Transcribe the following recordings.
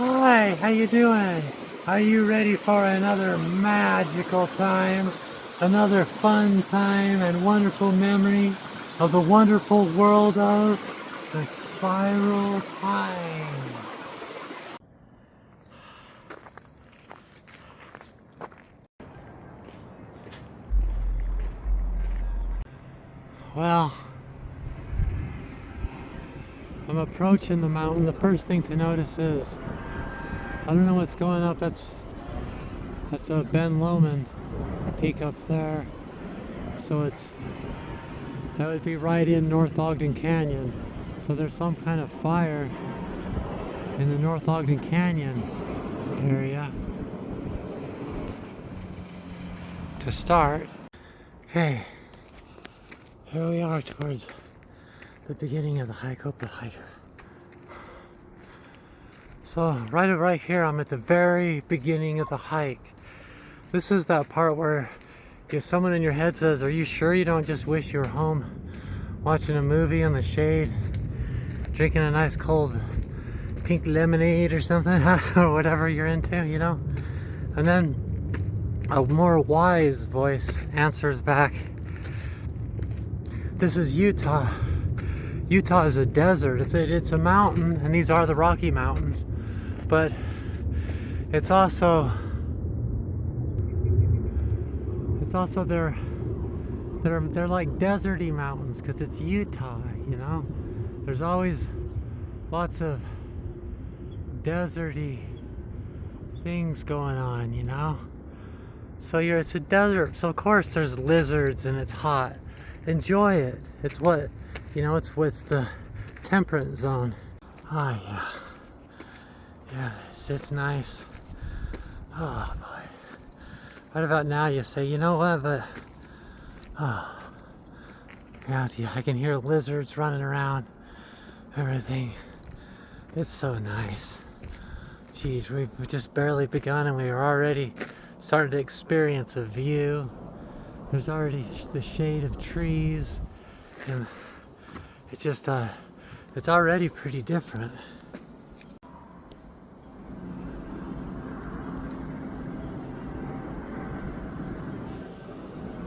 Hi, how you doing? Are you ready for another magical time? Another fun time and wonderful memory of the wonderful world of the spiral time. Well, I'm approaching the mountain. The first thing to notice is I don't know what's going up. That's a Ben Lomond peak up there. So that would be right in North Ogden Canyon. So there's some kind of fire in the North Ogden Canyon area to start. Okay, here we are towards the beginning of the hike up the hiker. So right here, I'm at the very beginning of the hike. This is that part where if someone in your head says, "Are you sure you don't just wish you were home watching a movie in the shade, drinking a nice cold pink lemonade or something," or whatever you're into, you know? And then a more wise voice answers back, "This is Utah. Utah is a desert. It's a mountain, and these are the Rocky Mountains, but it's also they're like deserty mountains because it's Utah, you know. There's always lots of deserty things going on, you know. So it's a desert. So of course there's lizards and it's hot. Enjoy it. It's what, you know, it's the temperate zone. Oh yeah. Yeah, it's nice. Oh boy. Right about now you say, you know what, but yeah, I can hear lizards running around, everything. It's so nice. Geez, we've just barely begun and we are already starting to experience a view. There's already the shade of trees, and it's just it's already pretty different.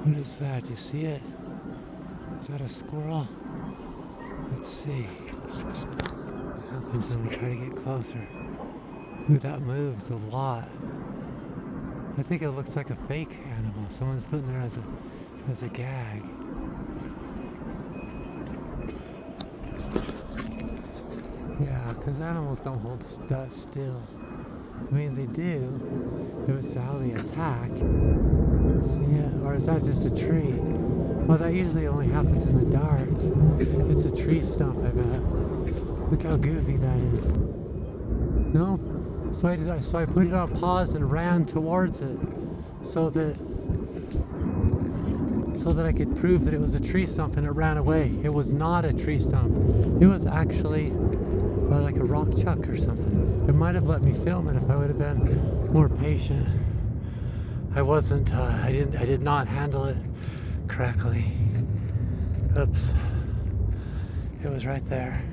What is that? Do you see it? Is that a squirrel? Let's see. What happens when we try to get closer? Ooh, that moves a lot. I think it looks like a fake animal. Someone's putting there as a gag. Yeah, because animals don't hold still. I mean, they do. If it's how they attack. So, yeah, or is that just a tree? Well, that usually only happens in the dark. It's a tree stump, I bet. Look how goofy that is. No? So I put it on pause and ran towards it so that I could prove that it was a tree stump, and it ran away. It was not a tree stump. It was actually like a rock chuck or something. It might have let me film it if I would have been more patient. I wasn't, I did not handle it correctly. Oops. It was right there,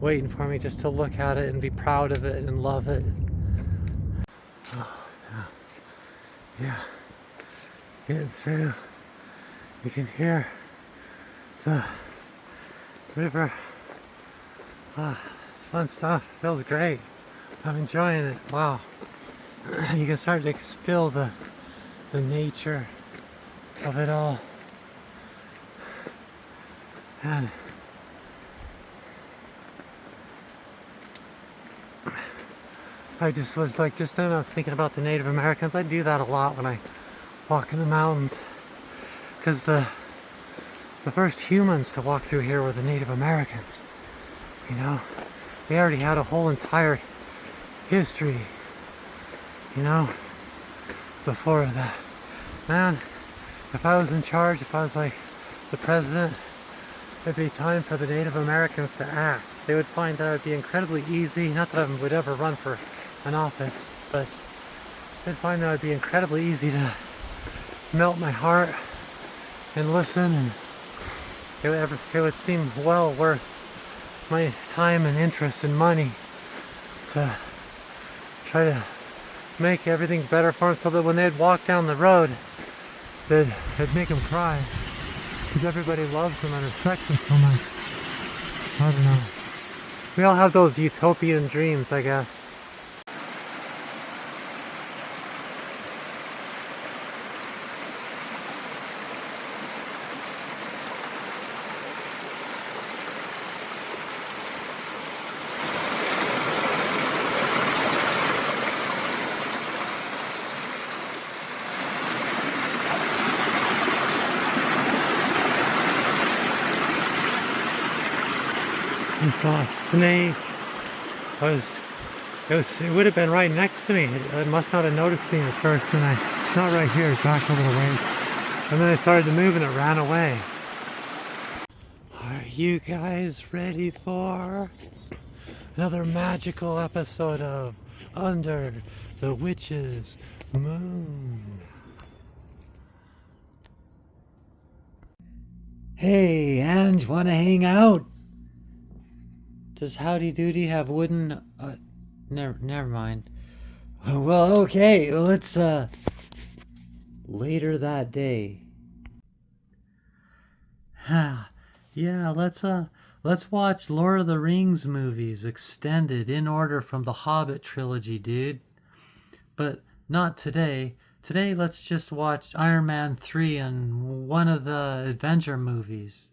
waiting for me just to look at it and be proud of it and love it. Oh, yeah. Yeah. Getting through. You can hear the river. It's fun stuff. Feels great. I'm enjoying it. Wow. You can start to feel the nature of it all. And I just was like, just then I was thinking about the Native Americans. I do that a lot when I walk in the mountains, because the first humans to walk through here were the Native Americans. You know, they already had a whole entire history, you know, before that. Man, if I was in charge, if I was like the president, it'd be time for the Native Americans to act. They would find that it would be incredibly easy, not that I would ever run for an office, but they'd find that it would be incredibly easy to melt my heart and listen, and it would seem well worth my time and interest and money to try to make everything better for them so that when they'd walk down the road, it'd make them cry. Because everybody loves them and respects them so much. I don't know. We all have those utopian dreams, I guess. I saw a snake. It would have been right next to me. It must not have noticed me at first, and not right here, back over the way. And then I started to move and it ran away. Are you guys ready for another magical episode of Under the Witch's Moon? Hey, Ange, wanna hang out? Does Howdy Doody have wooden... never mind. Well, okay, let's, later that day. Yeah, let's watch Lord of the Rings movies extended in order from the Hobbit trilogy, dude. But not today. Today, let's just watch Iron Man 3 and one of the Avenger movies.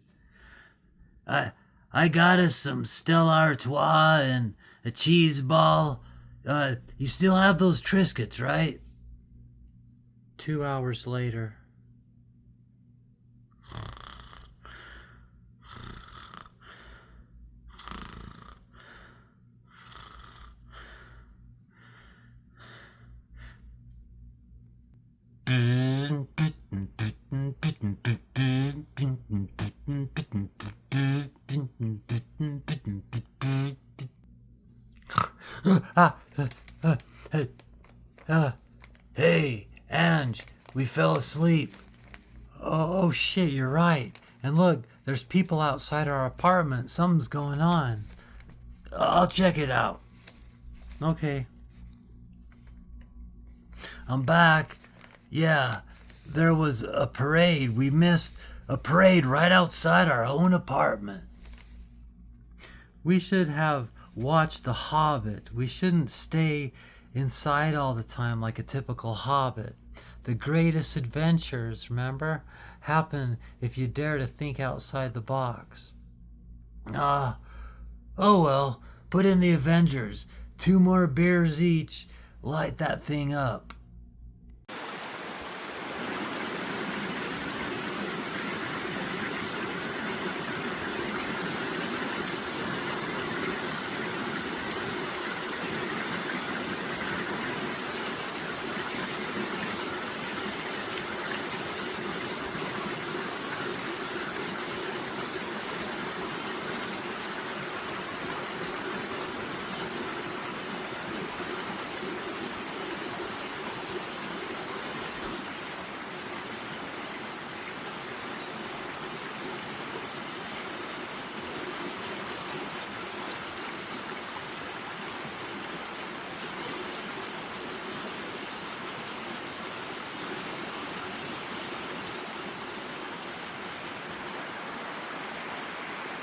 I got us some Stella Artois and a cheese ball. You still have those Triscuits, right? 2 hours later. Hey, Ange, we fell asleep. Oh shit, you're right. And look, there's people outside our apartment. Something's going on. I'll check it out. Okay. I'm back. Yeah, there was a parade. We missed a parade right outside our own apartment. We should have watched The Hobbit. We shouldn't stay inside all the time like a typical hobbit. The greatest adventures, remember, happen if you dare to think outside the box. Oh well, put in the Avengers. 2 more beers each. Light that thing up.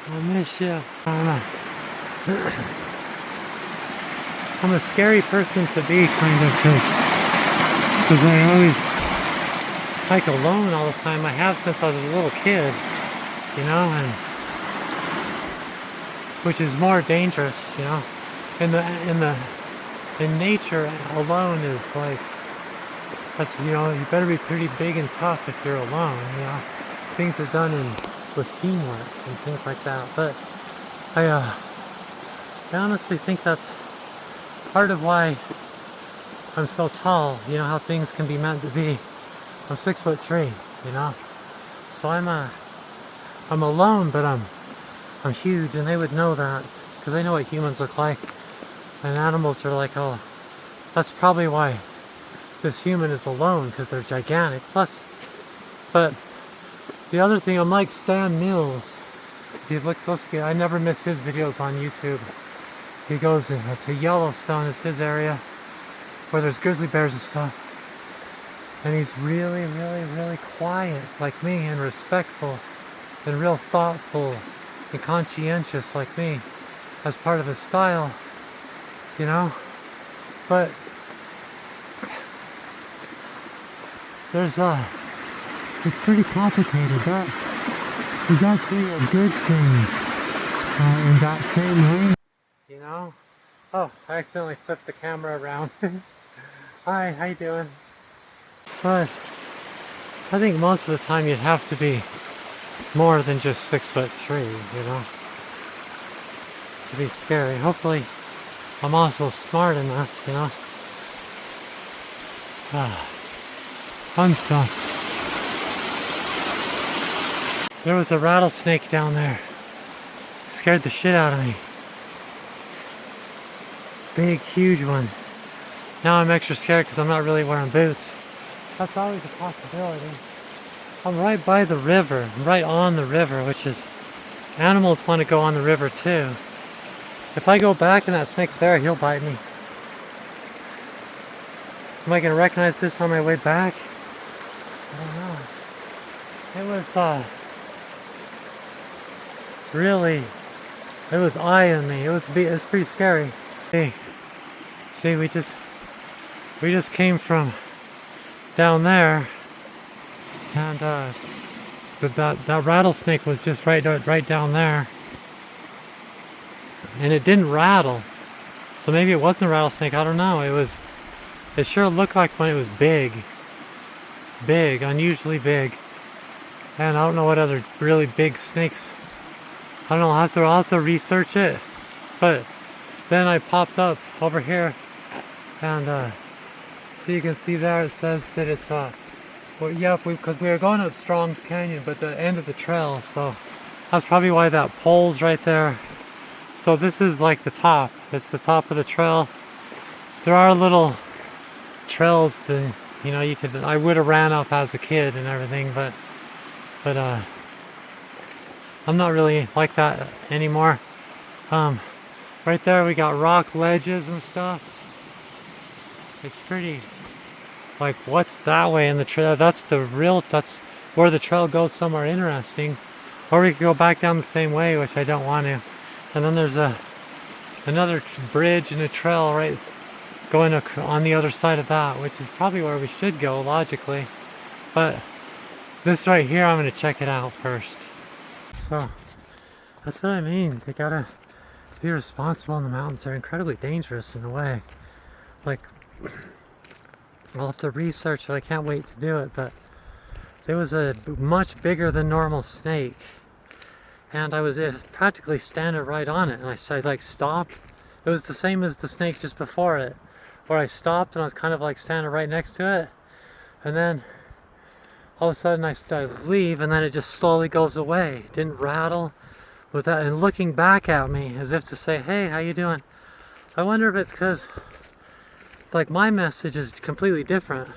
I miss you. I don't know. I'm a scary person to be, kind of, because I always hike alone all the time. I have since I was a little kid, you know, and which is more dangerous, you know. In nature, alone is like, that's, you know, you better be pretty big and tough if you're alone, you know. Things are done with teamwork and things like that. But I honestly think that's part of why I'm so tall. You know how things can be meant to be. I'm 6'3", you know. So I'm alone, but I'm huge, and they would know that because they know what humans look like, and animals are like, oh, that's probably why this human is alone, because they're gigantic. Plus, but the other thing, I'm like Stan Mills. If you look closely, I never miss his videos on YouTube. He goes to Yellowstone, is his area. where there's grizzly bears and stuff. And he's really, really, really quiet like me and respectful and real thoughtful and conscientious like me as part of his style, you know? But it's pretty complicated. That is actually a good thing in that same way. You know? Oh, I accidentally flipped the camera around. Hi, how you doing? But I think most of the time you'd have to be more than just 6'3", you know, to be scary. Hopefully I'm also smart enough, you know. Fun stuff. There was a rattlesnake down there. Scared the shit out of me. Big, huge one. Now I'm extra scared because I'm not really wearing boots. That's always a possibility. I'm right by the river, right on the river, which is, animals want to go on the river too. If I go back and that snake's there, he'll bite me. Am I going to recognize this on my way back? I don't know. It was, really, it was eyeing me. It was pretty scary. Hey, see, we just came from down there, and that rattlesnake was just right down there, and it didn't rattle, so maybe it wasn't a rattlesnake. I don't know. It sure looked like when it was big, unusually big, and I don't know what other really big snakes. I don't know. I'll have to research it, but then I popped up over here, and so you can see there it says that it's well, yeah, because we were going up Strong's Canyon, but the end of the trail, so that's probably why that pole's right there. So this is like the top. It's the top of the trail. There are little trails that, you know, I would have ran up as a kid and everything, but I'm not really like that anymore. Right there we got rock ledges and stuff. It's pretty, like, what's that way in the trail? That's where the trail goes somewhere interesting. Or we could go back down the same way, which I don't want to. And then there's another bridge and a trail right going on the other side of that, which is probably where we should go logically. But this right here, I'm going to check it out first. So that's what I mean. They gotta be responsible in the mountains. They're incredibly dangerous in a way. Like, I'll have to research it. I can't wait to do it. But there was a much bigger than normal snake, and I was practically standing right on it. And I like stopped. It was the same as the snake just before it, where I stopped and I was kind of like standing right next to it, and then all of a sudden I leave, and then it just slowly goes away. It didn't rattle with that, and looking back at me as if to say, "Hey, how you doing?" I wonder if it's because, like, my message is completely different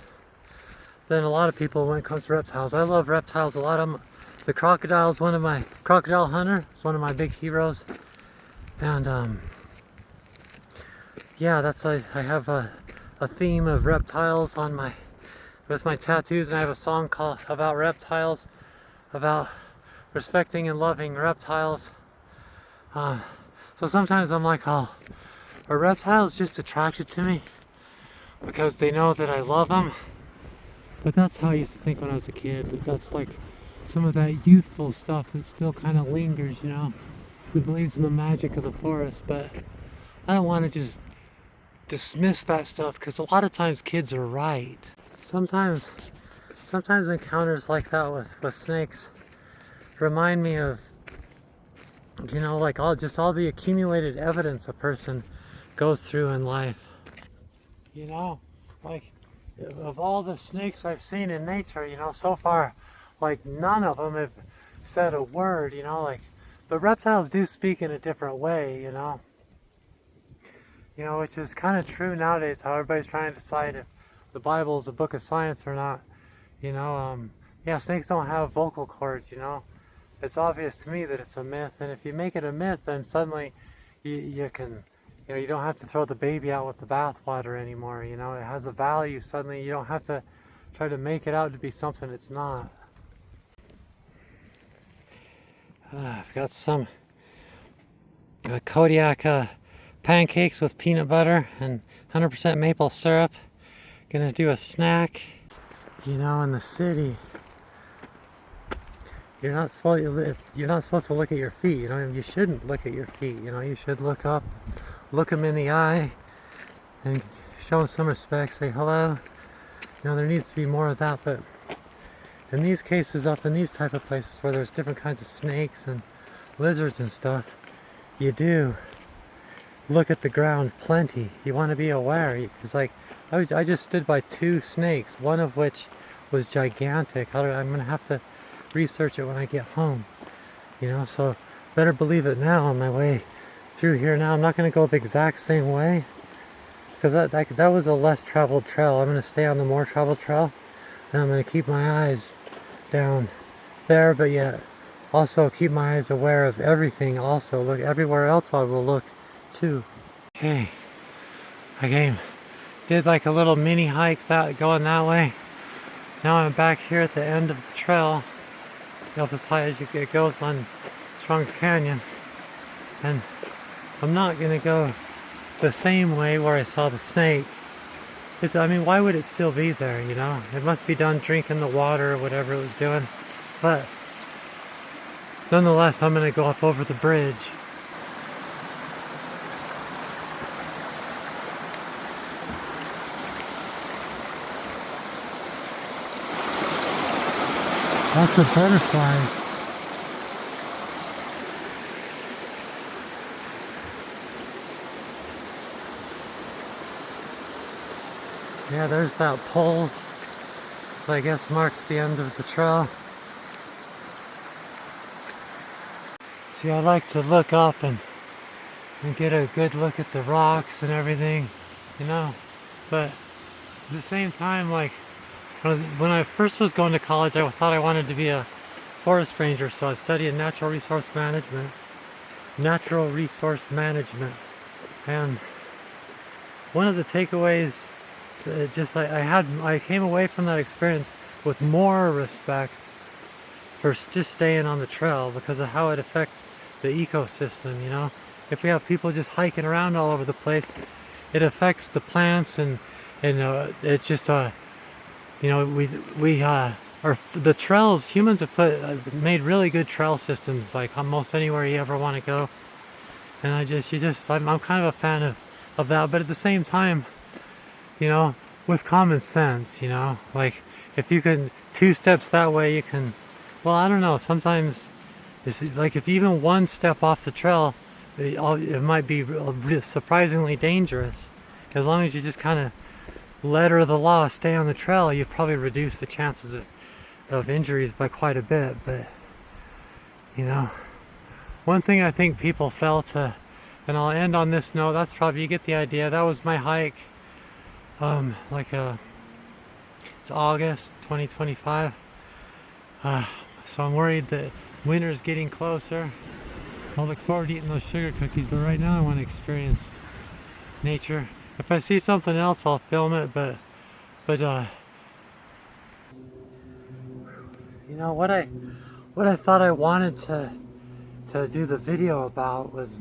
than a lot of people when it comes to reptiles. I love reptiles a lot. The crocodile's one of my, crocodile hunter is one of my big heroes. And yeah, I have a theme of reptiles with my tattoos, and I have a song about reptiles, about respecting and loving reptiles. So sometimes I'm like, are reptiles just attracted to me because they know that I love them? But that's how I used to think when I was a kid. That's like some of that youthful stuff that still kind of lingers, you know, who believes in the magic of the forest. But I don't want to just dismiss that stuff, because a lot of times kids are right. Sometimes encounters like that with snakes remind me of, you know, like all the accumulated evidence a person goes through in life. You know, like, of all the snakes I've seen in nature, you know, so far, like, none of them have said a word, you know, like, but reptiles do speak in a different way, you know. You know, which is kind of true nowadays, how everybody's trying to decide if the Bible is a book of science or not. You know, yeah, snakes don't have vocal cords, you know. It's obvious to me that it's a myth, and if you make it a myth, then suddenly you can You know, you don't have to throw the baby out with the bathwater anymore. You know, it has a value suddenly. You don't have to try to make it out to be something it's not. I've got some Kodiak pancakes with peanut butter and 100% maple syrup. Gonna do a snack. You know, in the city, you're not supposed to look at your feet. You know, you shouldn't look at your feet. You know, you should look up, look them in the eye, and show them some respect. Say hello. You know, there needs to be more of that. But in these cases, up in these type of places where there's different kinds of snakes and lizards and stuff, you do look at the ground plenty. You want to be aware, because like I just stood by 2 snakes, one of which was gigantic. I'm gonna have to research it when I get home, you know, so better believe it now on my way through here. Now I'm not going to go the exact same way, because that was a less traveled trail. I'm going to stay on the more traveled trail, and I'm going to keep my eyes down there, but yet also keep my eyes aware of everything. Also look everywhere else I will look too. Okay, I did like a little mini hike going that way. Now I'm back here at the end of the trail, up as high as it goes on Strong's Canyon, and I'm not gonna go the same way where I saw the snake. I mean, why would it still be there, you know? It must be done drinking the water or whatever it was doing, but nonetheless, I'm gonna go up over the bridge. Lots of butterflies. Yeah, there's that pole that I guess marks the end of the trail. See, I like to look up and get a good look at the rocks and everything, you know, but at the same time, like, when I first was going to college, I thought I wanted to be a forest ranger, so I studied natural resource management. And one of the takeaways, I came away from that experience with more respect for just staying on the trail because of how it affects the ecosystem, you know? If we have people just hiking around all over the place, it affects the plants, and it's just you know, the trails, humans have made really good trail systems, like almost anywhere you ever want to go. And I'm kind of a fan of that, but at the same time, you know, with common sense, you know, like if you can 2 steps that way, you can, well, I don't know, sometimes it's like if even 1 step off the trail, it might be surprisingly dangerous. As long as you just kind of letter of the law, stay on the trail, you've probably reduced the chances of injuries by quite a bit. But you know, one thing I think people fail to, and I'll end on this note, that's probably, you get the idea. That was my hike. It's August 2025. So I'm worried that winter's getting closer. I'll look forward to eating those sugar cookies, but right now I want to experience nature. If I see something else, I'll film it, but you know what I thought I wanted to do the video about was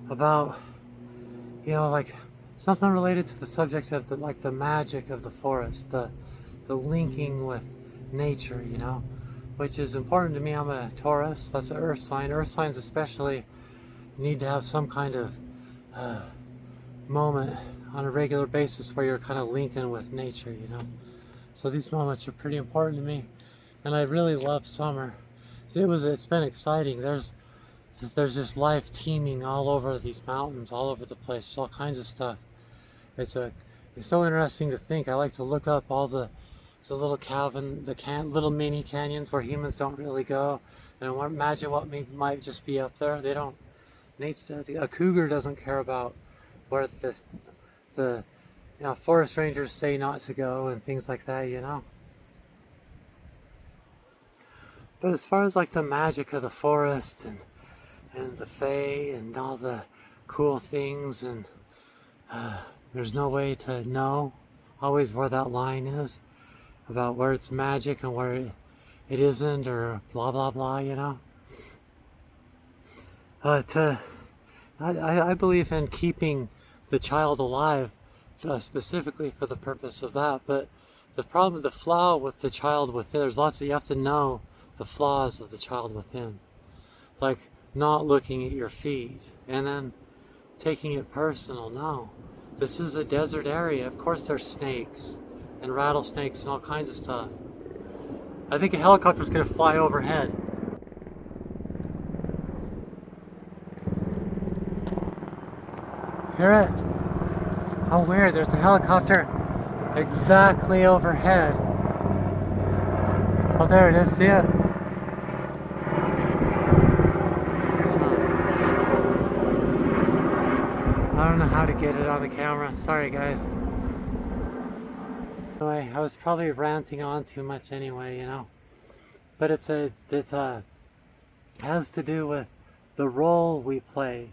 about, you know, like something related to the subject of the magic of the forest, the linking with nature, you know, which is important to me. I'm a Taurus. That's an earth sign. Earth signs especially need to have some kind of moment on a regular basis where you're kind of linking with nature, you know. So these moments are pretty important to me, and I really love summer. It's been exciting. There's just life teeming all over these mountains, all over the place. There's all kinds of stuff. It's so interesting to think. I like to look up all the little little mini canyons where humans don't really go, and imagine what might just be up there. They don't. A cougar doesn't care about where the forest rangers say not to go and things like that, you know. But as far as like the magic of the forest and the fae and all the cool things, and there's no way to know always where that line is about where it's magic and where it isn't, or blah blah blah, you know. I believe in keeping the child alive, specifically for the purpose of that. But the flaw with the child within, there's lots of, you have to know the flaws of the child within. Like not looking at your feet and then taking it personal. No, this is a desert area. Of course there's snakes and rattlesnakes and all kinds of stuff. I think a helicopter's gonna fly overhead. Hear it? How weird, there's a helicopter exactly overhead. Oh, there it is, see it? I don't know how to get it on the camera. Sorry, guys. Anyway, I was probably ranting on too much anyway, you know. But it has to do with the role we play.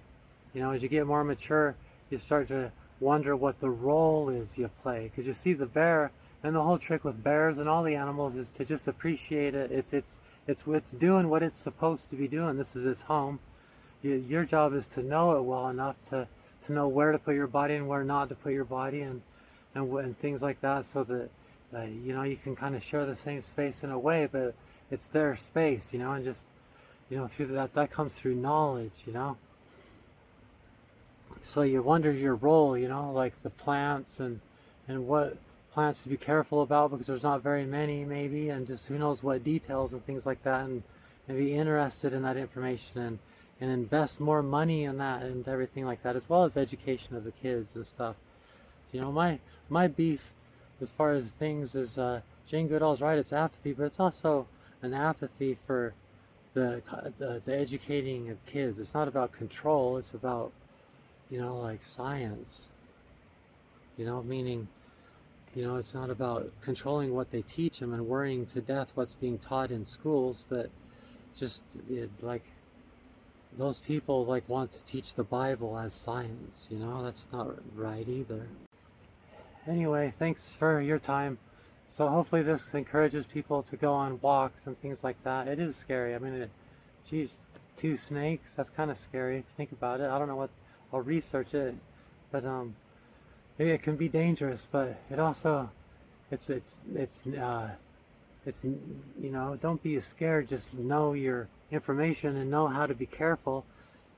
You know, as you get more mature, you start to wonder what the role is you play. Because you see the bear, and the whole trick with bears and all the animals is to just appreciate it. It's doing what it's supposed to be doing. This is its home. Your job is to know it well enough to know where to put your body and where not to put your body, and things like that, so that you know, you can kind of share the same space in a way, but it's their space, you know, and just, you know, through that comes through knowledge, you know. So you wonder your role, you know, like the plants and what plants to be careful about, because there's not very many maybe, and just who knows what details and things like that, and be interested in that information and invest more money in that and everything like that, as well as education of the kids and stuff. You know, my beef as far as things is, Jane Goodall's right, it's apathy, but it's also an apathy for the educating of kids. It's not about control, it's about, you know, like science, you know, meaning, you know, it's not about controlling what they teach them and worrying to death what's being taught in schools, but just like those people like want to teach the Bible as science, you know, that's not right either. Anyway, thanks for your time. So hopefully this encourages people to go on walks and things like that. It is scary. I mean, geez, 2 snakes, that's kind of scary if you think about it. I don't know what, I'll research it, but it can be dangerous, but it also, it's you know, don't be scared, just know your information and know how to be careful,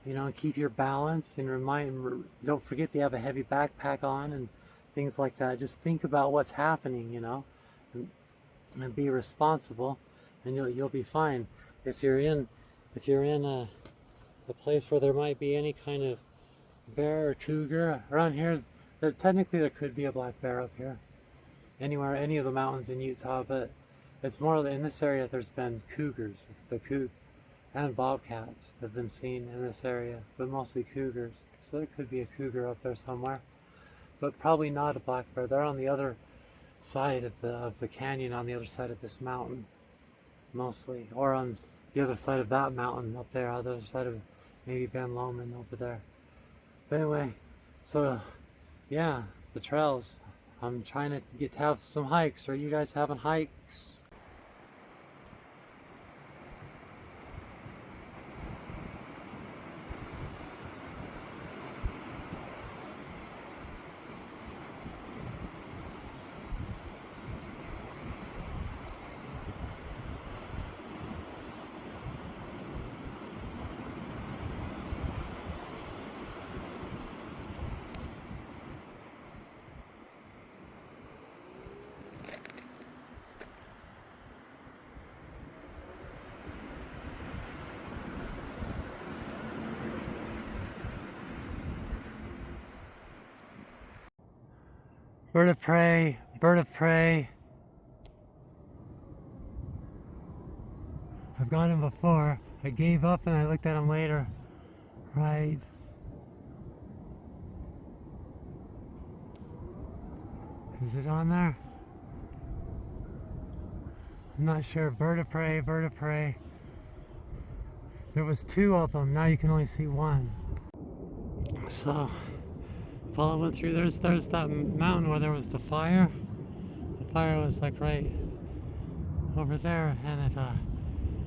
you know, and keep your balance, and don't forget to have a heavy backpack on and things like that. Just think about what's happening, you know, and be responsible, and you'll be fine. If you're in a place where there might be any kind of bear or cougar around here, technically there could be a black bear up here, anywhere, any of the mountains in Utah, but it's more in this area. There's been cougars, and bobcats have been seen in this area, but mostly cougars. So there could be a cougar up there somewhere, but probably not a black bear. They're on the other side of the canyon, on the other side of this mountain, mostly, or on the other side of that mountain up there, on the other side of maybe Ben Lomond over there. But anyway, so yeah, the trails. I'm trying to get to have some hikes. Are you guys having hikes? Bird of prey, bird of prey. I've got him before. I gave up and I looked at him later. Right. Is it on there? I'm not sure. Bird of prey, bird of prey. There was 2 of them. Now you can only see 1. So following through, there's that mountain where there was the fire. The fire was like right over there, and it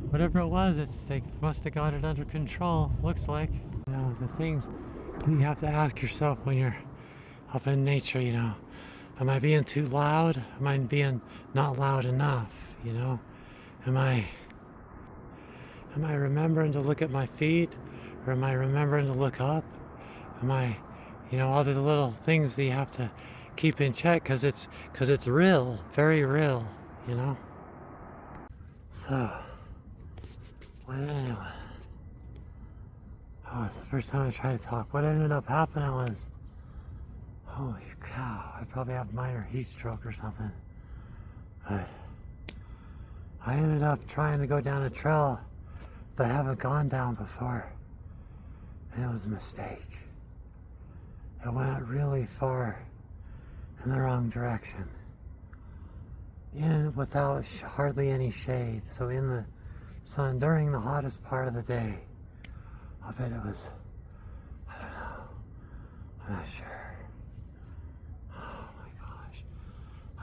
whatever it was, they must have got it under control. Looks like. You know, the things that you have to ask yourself when you're up in nature. You know, am I being too loud? Am I being not loud enough? You know, am I remembering to look at my feet, or am I remembering to look up? Am I, you know, all the little things that you have to keep in check because it's real, very real, you know. So, what anyway? Oh, it's the first time I tried to talk. What ended up happening was, holy cow, I probably have minor heat stroke or something. But I ended up trying to go down a trail that I haven't gone down before, and it was a mistake. It went really far in the wrong direction, and without hardly any shade. So in the sun during the hottest part of the day, I bet it was, I don't know, I'm not sure. Oh my gosh,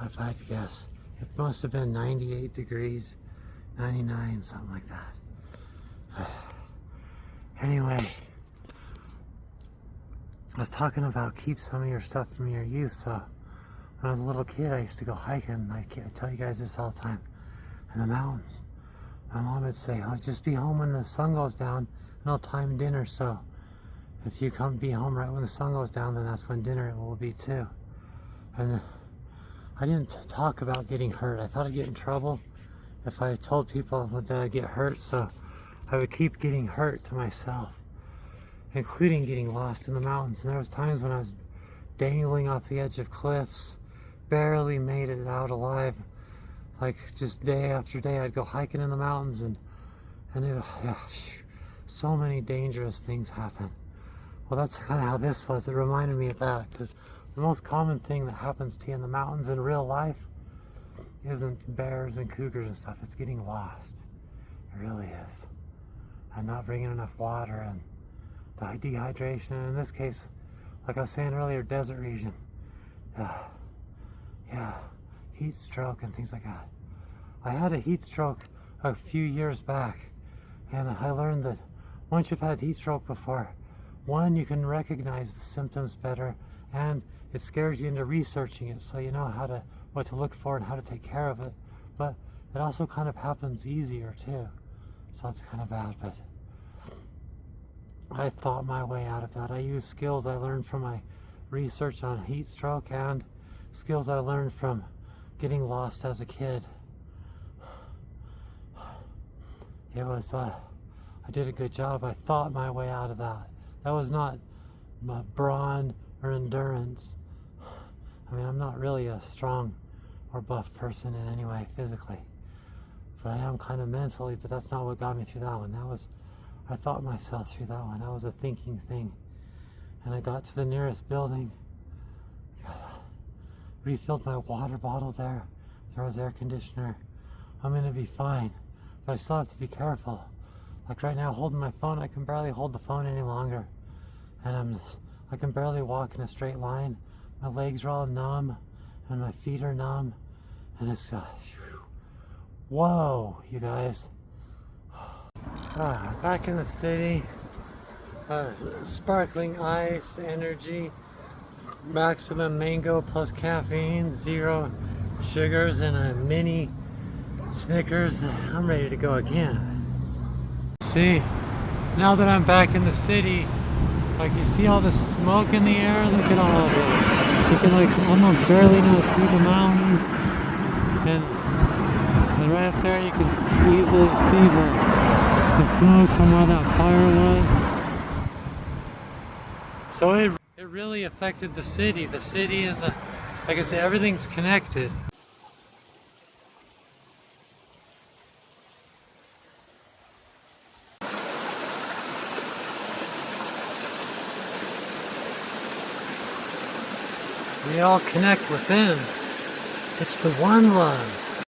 if I had to guess, it must have been 98 degrees, 99, something like that. Anyway, I was talking about keep some of your stuff from your youth. So when I was a little kid, I used to go hiking. I tell you guys this all the time, in the mountains. My mom would say, oh, just be home when the sun goes down, and I'll time dinner. So if you come be home right when the sun goes down, then that's when dinner will be too. And I didn't talk about getting hurt. I thought I'd get in trouble if I told people that I'd get hurt. So I would keep getting hurt to myself, including getting lost in the mountains. And there was times when I was dangling off the edge of cliffs, barely made it out alive. Like just day after day, I'd go hiking in the mountains, and so many dangerous things happen. Well, that's kind of how this was. It reminded me of that, because the most common thing that happens to you in the mountains in real life isn't bears and cougars and stuff. It's getting lost. It really is. And not bringing enough water, and the dehydration, and in this case, like I was saying earlier, desert region. Yeah, heat stroke and things like that. I had a heat stroke a few years back, and I learned that once you've had heat stroke before, one, you can recognize the symptoms better, and it scares you into researching it, so you know what to look for and how to take care of it. But it also kind of happens easier too, so it's kind of bad. But I thought my way out of that. I used skills I learned from my research on heat stroke and skills I learned from getting lost as a kid. It was, I did a good job. I thought my way out of that. That was not brawn or endurance. I mean, I'm not really a strong or buff person in any way physically, but I am kind of mentally, but that's not what got me through that one. I thought myself through that one. That was a thinking thing. And I got to the nearest building, refilled my water bottle there. There was air conditioner. I'm gonna be fine, but I still have to be careful. Like right now, holding my phone, I can barely hold the phone any longer. And I can barely walk in a straight line. My legs are all numb, and my feet are numb. And it's, whoa, you guys. Back in the city, sparkling ice, energy, maximum mango plus caffeine, 0 sugars, and a mini Snickers. I'm ready to go again. See, now that I'm back in the city, like you see all the smoke in the air, look at all of it. You can almost barely not see the mountains, and right up there you can easily see the smoke from where that fire was. So it really affected the city and the, like I said, everything's connected. We all connect within. It's the one love.